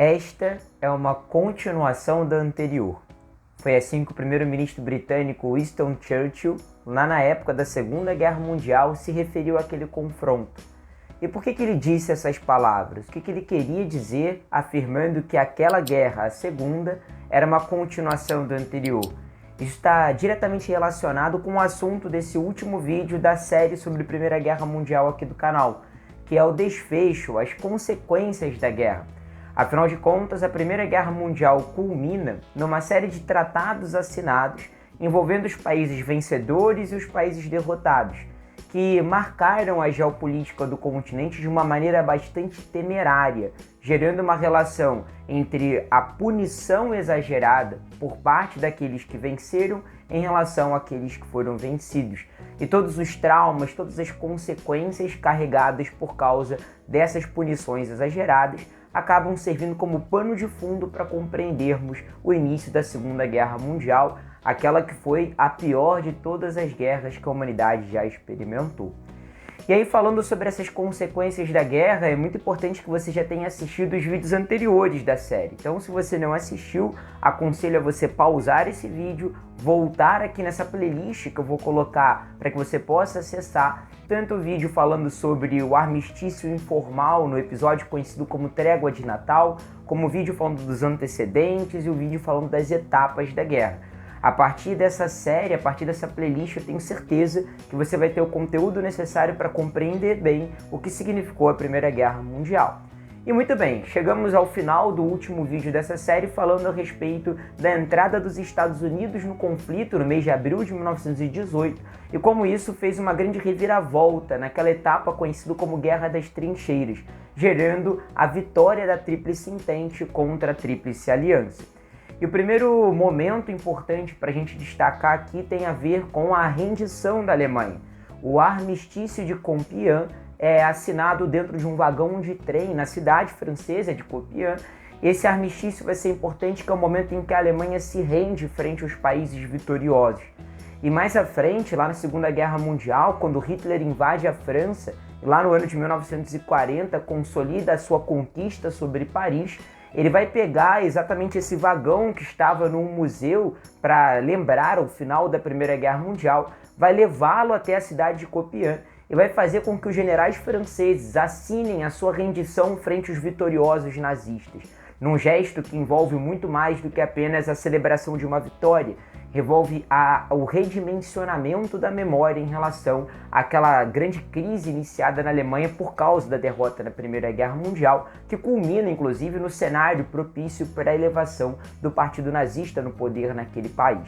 Esta é uma continuação da anterior. Foi assim que o primeiro-ministro britânico Winston Churchill, lá na época da Segunda Guerra Mundial, se referiu àquele confronto. E por que ele disse essas palavras? O que ele queria dizer afirmando que aquela guerra, a segunda, era uma continuação da anterior? Isso está diretamente relacionado com o assunto desse último vídeo da série sobre a Primeira Guerra Mundial aqui do canal, que é o desfecho, as consequências da guerra. Afinal de contas, a Primeira Guerra Mundial culmina numa série de tratados assinados envolvendo os países vencedores e os países derrotados, que marcaram a geopolítica do continente de uma maneira bastante temerária, gerando uma relação entre a punição exagerada por parte daqueles que venceram em relação àqueles que foram vencidos, e todos os traumas, todas as consequências carregadas por causa dessas punições exageradas acabam servindo como pano de fundo para compreendermos o início da Segunda Guerra Mundial, aquela que foi a pior de todas as guerras que a humanidade já experimentou. E aí, falando sobre essas consequências da guerra, é muito importante que você já tenha assistido os vídeos anteriores da série. Então, se você não assistiu, aconselho a você pausar esse vídeo, voltar aqui nessa playlist que eu vou colocar para que você possa acessar tanto o vídeo falando sobre o armistício informal no episódio conhecido como Trégua de Natal, como o vídeo falando dos antecedentes e o vídeo falando das etapas da guerra. A partir dessa série, a partir dessa playlist, eu tenho certeza que você vai ter o conteúdo necessário para compreender bem o que significou a Primeira Guerra Mundial. E muito bem, chegamos ao final do último vídeo dessa série falando a respeito da entrada dos Estados Unidos no conflito no mês de abril de 1918 e como isso fez uma grande reviravolta naquela etapa conhecida como Guerra das Trincheiras, gerando a vitória da Tríplice Entente contra a Tríplice Aliança. E o primeiro momento importante para a gente destacar aqui tem a ver com a rendição da Alemanha. O armistício de Compiègne é assinado dentro de um vagão de trem na cidade francesa de Compiègne. Esse armistício vai ser importante, que é o momento em que a Alemanha se rende frente aos países vitoriosos. E mais à frente, lá na Segunda Guerra Mundial, quando Hitler invade a França, lá no ano de 1940, consolida a sua conquista sobre Paris, ele vai pegar exatamente esse vagão que estava num museu para lembrar o final da Primeira Guerra Mundial, vai levá-lo até a cidade de Compiègne e vai fazer com que os generais franceses assinem a sua rendição frente aos vitoriosos nazistas, num gesto que envolve muito mais do que apenas a celebração de uma vitória, envolve o redimensionamento da memória em relação àquela grande crise iniciada na Alemanha por causa da derrota na Primeira Guerra Mundial, que culmina inclusive no cenário propício para a elevação do Partido Nazista no poder naquele país.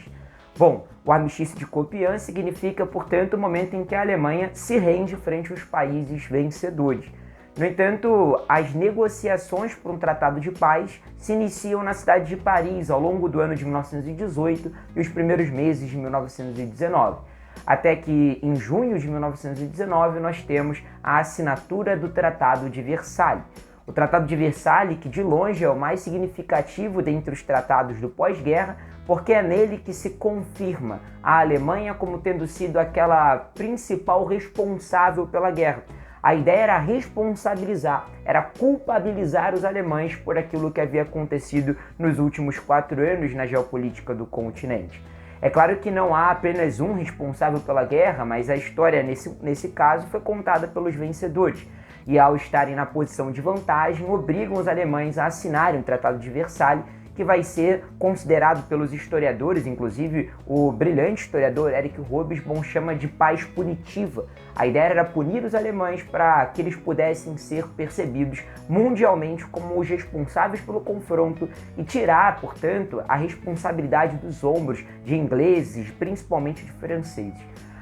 Bom, o armistício de Compiègne significa, portanto, o momento em que a Alemanha se rende frente aos países vencedores. No entanto, as negociações por um tratado de paz se iniciam na cidade de Paris ao longo do ano de 1918 e os primeiros meses de 1919, até que em junho de 1919 nós temos a assinatura do Tratado de Versalhes. O Tratado de Versalhes, que de longe é o mais significativo dentre os tratados do pós-guerra, porque é nele que se confirma a Alemanha como tendo sido aquela principal responsável pela guerra. A ideia era responsabilizar, era culpabilizar os alemães por aquilo que havia acontecido nos últimos 4 anos na geopolítica do continente. É claro que não há apenas um responsável pela guerra, mas a história nesse caso foi contada pelos vencedores. E ao estarem na posição de vantagem, obrigam os alemães a assinarem o Tratado de Versalhes, que vai ser considerado pelos historiadores, inclusive o brilhante historiador Erich Hobsbawm chama de paz punitiva. A ideia era punir os alemães para que eles pudessem ser percebidos mundialmente como os responsáveis pelo confronto e tirar, portanto, a responsabilidade dos ombros de ingleses, principalmente de franceses.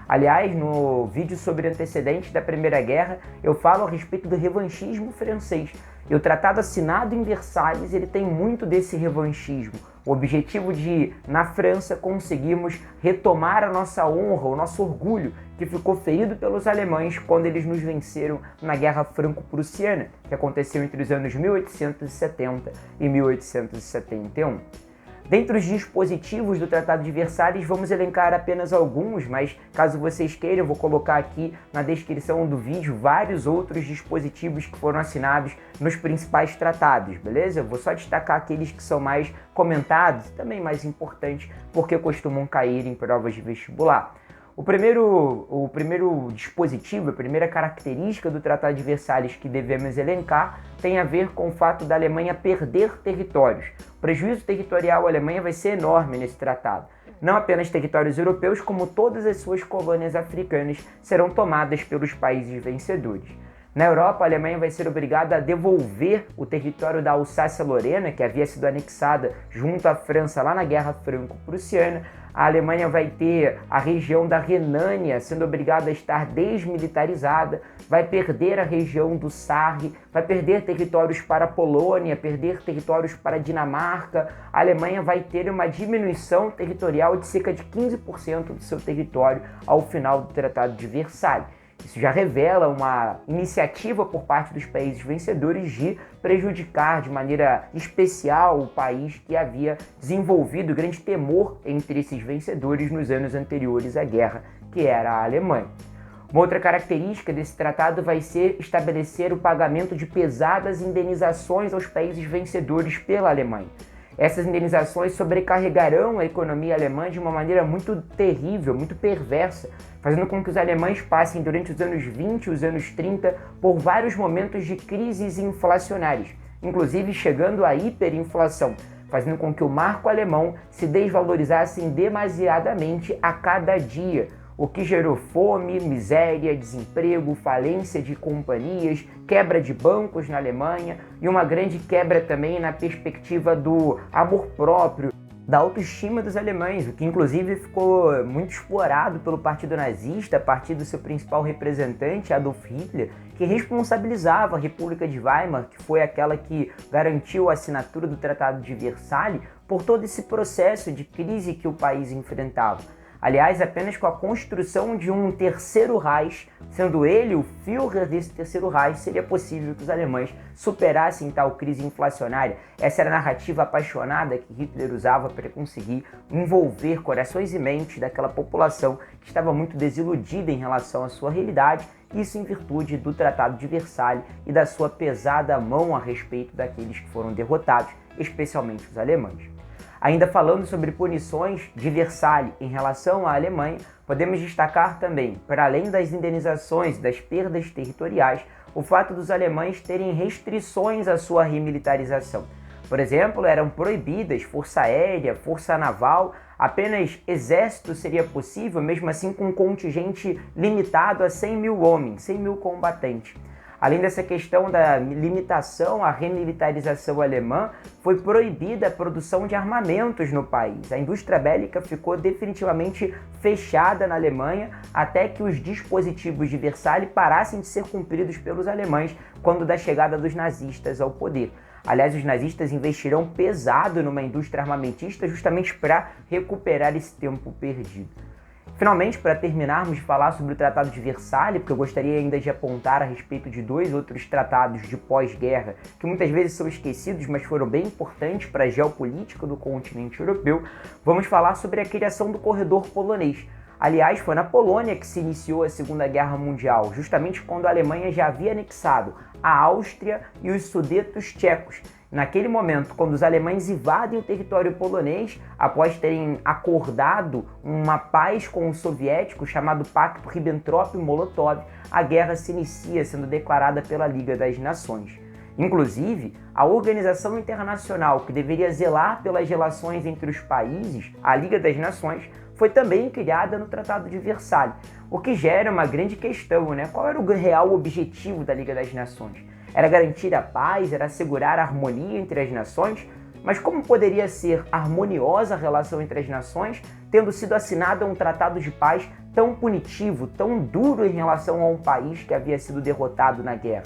Aliás, no vídeo sobre antecedentes da Primeira Guerra, eu falo a respeito do revanchismo francês. E o tratado assinado em Versalhes, ele tem muito desse revanchismo. O objetivo de, na França, conseguirmos retomar a nossa honra, o nosso orgulho, que ficou ferido pelos alemães quando eles nos venceram na Guerra Franco-Prussiana, que aconteceu entre os anos 1870 e 1871. Dentre os dispositivos do Tratado de Versalhes, vamos elencar apenas alguns, mas caso vocês queiram, eu vou colocar aqui na descrição do vídeo vários outros dispositivos que foram assinados nos principais tratados, beleza? Eu vou só destacar aqueles que são mais comentados e também mais importantes, porque costumam cair em provas de vestibular. O primeiro dispositivo, a primeira característica do Tratado de Versalhes que devemos elencar tem a ver com o fato da Alemanha perder territórios. O prejuízo territorial à Alemanha vai ser enorme nesse tratado. Não apenas territórios europeus, como todas as suas colônias africanas serão tomadas pelos países vencedores. Na Europa, a Alemanha vai ser obrigada a devolver o território da Alsácia-Lorena, que havia sido anexada junto à França lá na Guerra Franco-Prussiana. A Alemanha vai ter a região da Renânia sendo obrigada a estar desmilitarizada, vai perder a região do Sarre, vai perder territórios para a Polônia, perder territórios para a Dinamarca. A Alemanha vai ter uma diminuição territorial de cerca de 15% do seu território ao final do Tratado de Versalhes. Isso já revela uma iniciativa por parte dos países vencedores de prejudicar de maneira especial o país que havia desenvolvido grande temor entre esses vencedores nos anos anteriores à guerra, que era a Alemanha. Uma outra característica desse tratado vai ser estabelecer o pagamento de pesadas indenizações aos países vencedores pela Alemanha. Essas indenizações sobrecarregarão a economia alemã de uma maneira muito terrível, muito perversa, fazendo com que os alemães passem durante os anos 20 e os anos 30 por vários momentos de crises inflacionárias, inclusive chegando à hiperinflação, fazendo com que o marco alemão se desvalorizasse demasiadamente a cada dia, o que gerou fome, miséria, desemprego, falência de companhias, quebra de bancos na Alemanha e uma grande quebra também na perspectiva do amor próprio, da autoestima dos alemães, o que inclusive ficou muito explorado pelo Partido Nazista a partir do seu principal representante, Adolf Hitler, que responsabilizava a República de Weimar, que foi aquela que garantiu a assinatura do Tratado de Versalhes, por todo esse processo de crise que o país enfrentava. Aliás, apenas com a construção de um terceiro Reich, sendo ele o Führer desse terceiro Reich, seria possível que os alemães superassem tal crise inflacionária. Essa era a narrativa apaixonada que Hitler usava para conseguir envolver corações e mentes daquela população que estava muito desiludida em relação à sua realidade, isso em virtude do Tratado de Versalhes e da sua pesada mão a respeito daqueles que foram derrotados, especialmente os alemães. Ainda falando sobre punições de Versalhes em relação à Alemanha, podemos destacar também, para além das indenizações e das perdas territoriais, o fato dos alemães terem restrições à sua remilitarização. Por exemplo, eram proibidas força aérea, força naval, apenas exército seria possível, mesmo assim com um contingente limitado a 100 mil homens, 100 mil combatentes. Além dessa questão da limitação à remilitarização alemã, foi proibida a produção de armamentos no país. A indústria bélica ficou definitivamente fechada na Alemanha até que os dispositivos de Versalhes parassem de ser cumpridos pelos alemães quando da chegada dos nazistas ao poder. Aliás, os nazistas investirão pesado numa indústria armamentista justamente para recuperar esse tempo perdido. Finalmente, para terminarmos de falar sobre o Tratado de Versalhes, porque eu gostaria ainda de apontar a respeito de dois outros tratados de pós-guerra que muitas vezes são esquecidos, mas foram bem importantes para a geopolítica do continente europeu, vamos falar sobre a criação do corredor polonês. Aliás, foi na Polônia que se iniciou a Segunda Guerra Mundial, justamente quando a Alemanha já havia anexado a Áustria e os Sudetos tchecos. Naquele momento, quando os alemães invadem o território polonês, após terem acordado uma paz com os soviéticos, chamado Pacto Ribbentrop-Molotov, a guerra se inicia, sendo declarada pela Liga das Nações. Inclusive, a organização internacional que deveria zelar pelas relações entre os países, a Liga das Nações, foi também criada no Tratado de Versalhes, o que gera uma grande questão, né? Qual era o real objetivo da Liga das Nações? Era garantir a paz, era assegurar a harmonia entre as nações, mas como poderia ser harmoniosa a relação entre as nações, tendo sido assinado um tratado de paz tão punitivo, tão duro em relação a um país que havia sido derrotado na guerra?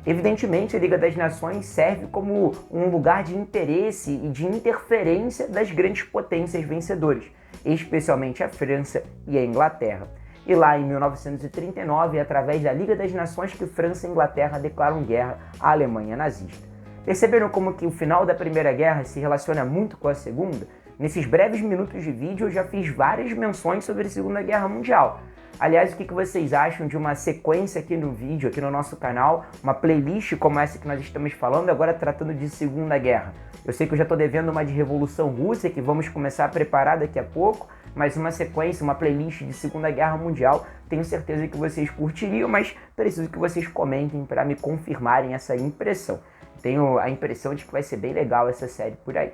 Evidentemente, a Liga das Nações serve como um lugar de interesse e de interferência das grandes potências vencedoras, especialmente a França e a Inglaterra. E lá em 1939, é através da Liga das Nações que França e Inglaterra declaram guerra à Alemanha nazista. Perceberam como que o final da Primeira Guerra se relaciona muito com a Segunda? Nesses breves minutos de vídeo eu já fiz várias menções sobre a Segunda Guerra Mundial. Aliás, o que vocês acham de uma sequência aqui no vídeo, aqui no nosso canal, uma playlist como essa que nós estamos falando, agora tratando de Segunda Guerra? Eu sei que eu já estou devendo uma de Revolução Russa, que vamos começar a preparar daqui a pouco, mas uma sequência, uma playlist de Segunda Guerra Mundial, tenho certeza que vocês curtiriam, mas preciso que vocês comentem para me confirmarem essa impressão. Tenho a impressão de que vai ser bem legal essa série por aí.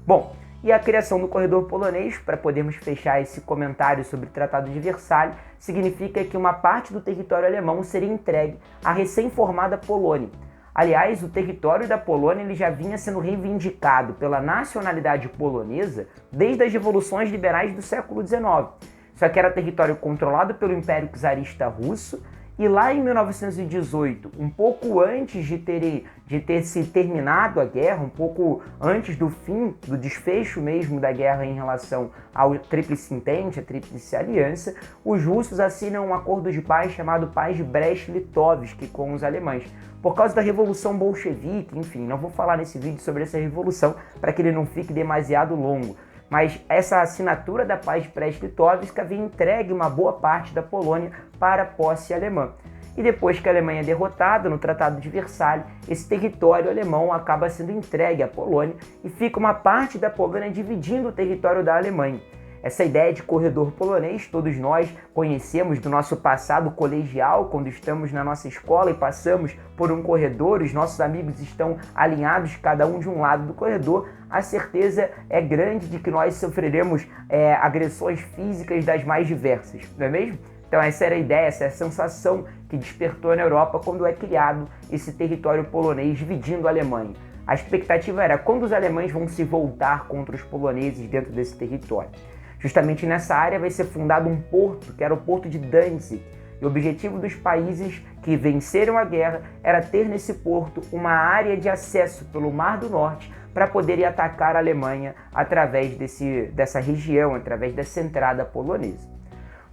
Bom, e a criação do corredor polonês, para podermos fechar esse comentário sobre o Tratado de Versalhes, significa que uma parte do território alemão seria entregue à recém-formada Polônia. Aliás, o território da Polônia ele já vinha sendo reivindicado pela nacionalidade polonesa desde as revoluções liberais do século XIX. Só que era território controlado pelo Império Czarista Russo, e lá em 1918, um pouco antes de ter se terminado a guerra, um pouco antes do fim, do desfecho mesmo da guerra em relação ao Tríplice Entente, a Tríplice Aliança, os russos assinam um acordo de paz chamado Paz de Brest-Litovsk com os alemães. Por causa da Revolução Bolchevique, enfim, não vou falar nesse vídeo sobre essa revolução para que ele não fique demasiado longo. Mas essa assinatura da Paz de Brest-Litovsk havia entregue uma boa parte da Polônia para a posse alemã. E depois que a Alemanha é derrotada no Tratado de Versalhes, esse território alemão acaba sendo entregue à Polônia e fica uma parte da Polônia dividindo o território da Alemanha. Essa ideia de corredor polonês, todos nós conhecemos do nosso passado colegial, quando estamos na nossa escola e passamos por um corredor, os nossos amigos estão alinhados, cada um de um lado do corredor, a certeza é grande de que nós sofreremos agressões físicas das mais diversas, não é mesmo? Então essa era a ideia, essa é a sensação que despertou na Europa quando é criado esse território polonês dividindo a Alemanha. A expectativa era quando os alemães vão se voltar contra os poloneses dentro desse território. Justamente nessa área vai ser fundado um porto, que era o porto de Danzig. E o objetivo dos países que venceram a guerra era ter nesse porto uma área de acesso pelo Mar do Norte para poderem atacar a Alemanha através dessa região, através dessa entrada polonesa.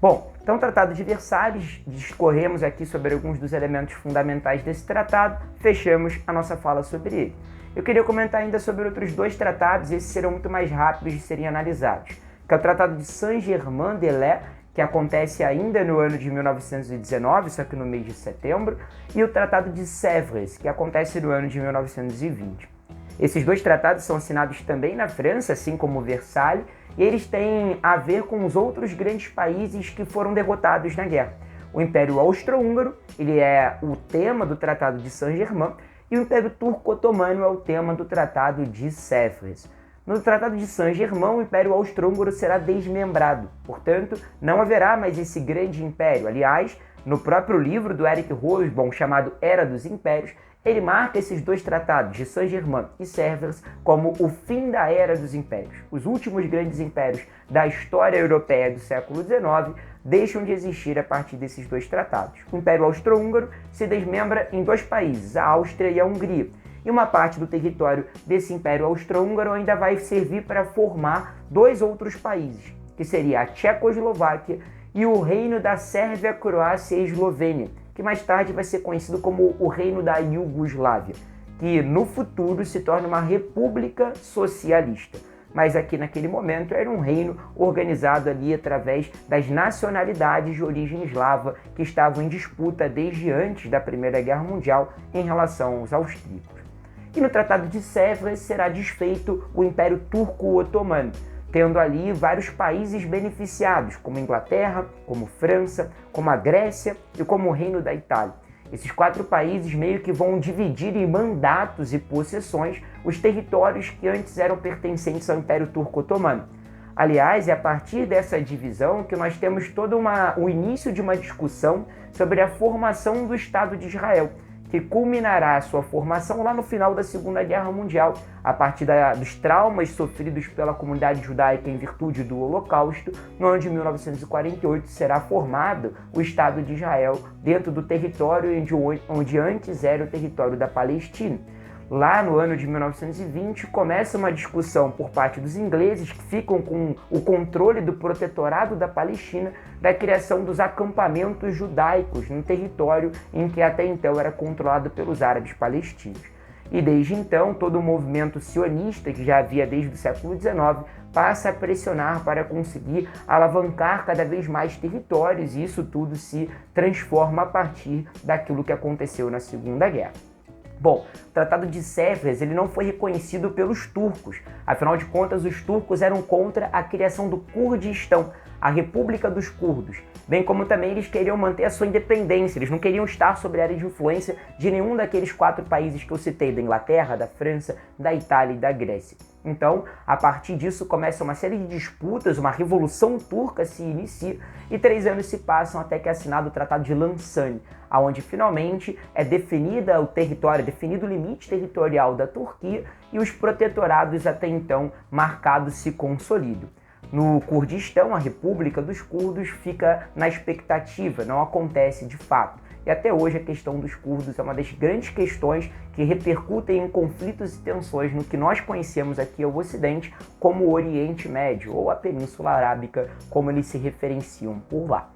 Bom, então o Tratado de Versalhes, discorremos aqui sobre alguns dos elementos fundamentais desse tratado, fechamos a nossa fala sobre ele. Eu queria comentar ainda sobre outros dois tratados, esses serão muito mais rápidos de serem analisados, que é o Tratado de Saint-Germain-en-Laye, que acontece ainda no ano de 1919, só que no mês de setembro, e o Tratado de Sèvres, que acontece no ano de 1920. Esses dois tratados são assinados também na França, assim como Versalhes, e eles têm a ver com os outros grandes países que foram derrotados na guerra. O Império Austro-Húngaro, ele é o tema do Tratado de Saint-Germain, e o Império Turco-Otomano é o tema do Tratado de Sèvres. No Tratado de Saint-Germain, o Império Austro-Húngaro será desmembrado, portanto, não haverá mais esse grande império. Aliás, no próprio livro do Eric Hobsbawm, chamado Era dos Impérios, ele marca esses dois tratados, de Saint-Germain e Sèvres, como o fim da Era dos Impérios. Os últimos grandes impérios da história europeia do século XIX deixam de existir a partir desses dois tratados. O Império Austro-Húngaro se desmembra em dois países, a Áustria e a Hungria. E uma parte do território desse Império Austro-Húngaro ainda vai servir para formar dois outros países, que seria a Tchecoslováquia e o Reino da Sérvia, Croácia e Eslovênia, que mais tarde vai ser conhecido como o Reino da Iugoslávia, que no futuro se torna uma república socialista. Mas aqui naquele momento era um reino organizado ali através das nacionalidades de origem eslava que estavam em disputa desde antes da Primeira Guerra Mundial em relação aos austríacos. E no Tratado de Sèvres será desfeito o Império Turco-Otomano, tendo ali vários países beneficiados, como Inglaterra, como França, como a Grécia e como o Reino da Itália. Esses quatro países meio que vão dividir em mandatos e possessões os territórios que antes eram pertencentes ao Império Turco-Otomano. Aliás, é a partir dessa divisão que nós temos todo o início de uma discussão sobre a formação do Estado de Israel, que culminará a sua formação lá no final da Segunda Guerra Mundial, a partir dos traumas sofridos pela comunidade judaica em virtude do Holocausto. No ano de 1948 será formado o Estado de Israel dentro do território onde antes era o território da Palestina. Lá no ano de 1920 começa uma discussão por parte dos ingleses, que ficam com o controle do protetorado da Palestina, da criação dos acampamentos judaicos no território em que até então era controlado pelos árabes palestinos. E desde então, todo o movimento sionista, que já havia desde o século XIX, passa a pressionar para conseguir alavancar cada vez mais territórios, e isso tudo se transforma a partir daquilo que aconteceu na Segunda Guerra. Bom, o Tratado de Sèvres ele não foi reconhecido pelos turcos, afinal de contas os turcos eram contra a criação do Kurdistão, a República dos Curdos, bem como também eles queriam manter a sua independência, eles não queriam estar sob a área de influência de nenhum daqueles 4 países que eu citei, da Inglaterra, da França, da Itália e da Grécia. Então, a partir disso começa uma série de disputas, uma revolução turca se inicia e 3 anos se passam até que é assinado o Tratado de Lausanne, onde finalmente é definido o limite territorial da Turquia e os protetorados até então marcados se consolidam. No Kurdistão, a República dos Curdos fica na expectativa, não acontece de fato. E até hoje a questão dos curdos é uma das grandes questões que repercutem em conflitos e tensões no que nós conhecemos aqui ao Ocidente como o Oriente Médio, ou a Península Arábica, como eles se referenciam por lá.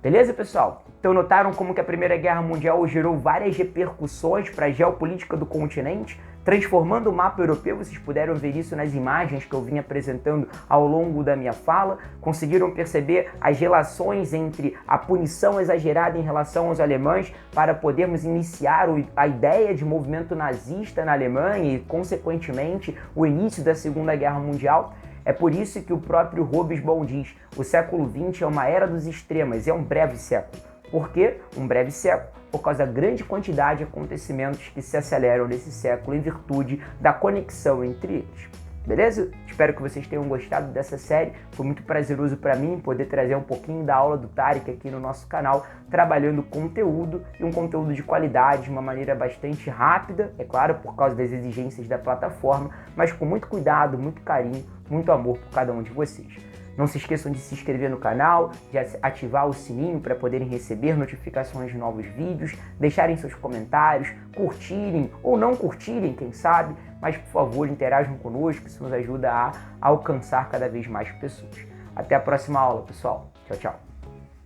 Beleza, pessoal? Então notaram como que a Primeira Guerra Mundial gerou várias repercussões para a geopolítica do continente, transformando o mapa europeu? Vocês puderam ver isso nas imagens que eu vim apresentando ao longo da minha fala. Conseguiram perceber as relações entre a punição exagerada em relação aos alemães para podermos iniciar a ideia de movimento nazista na Alemanha e, consequentemente, o início da Segunda Guerra Mundial? É por isso que o próprio Hobsbawm diz: o século XX é uma era dos extremos, é um breve século. Por quê? Um breve século? Por causa da grande quantidade de acontecimentos que se aceleram nesse século em virtude da conexão entre eles. Beleza? Espero que vocês tenham gostado dessa série. Foi muito prazeroso para mim poder trazer um pouquinho da aula do Tariq aqui no nosso canal, trabalhando conteúdo e um conteúdo de qualidade de uma maneira bastante rápida, é claro, por causa das exigências da plataforma, mas com muito cuidado, muito carinho, muito amor por cada um de vocês. Não se esqueçam de se inscrever no canal, de ativar o sininho para poderem receber notificações de novos vídeos, deixarem seus comentários, curtirem ou não curtirem, quem sabe, mas por favor interajam conosco, isso nos ajuda a alcançar cada vez mais pessoas. Até a próxima aula, pessoal. Tchau, tchau.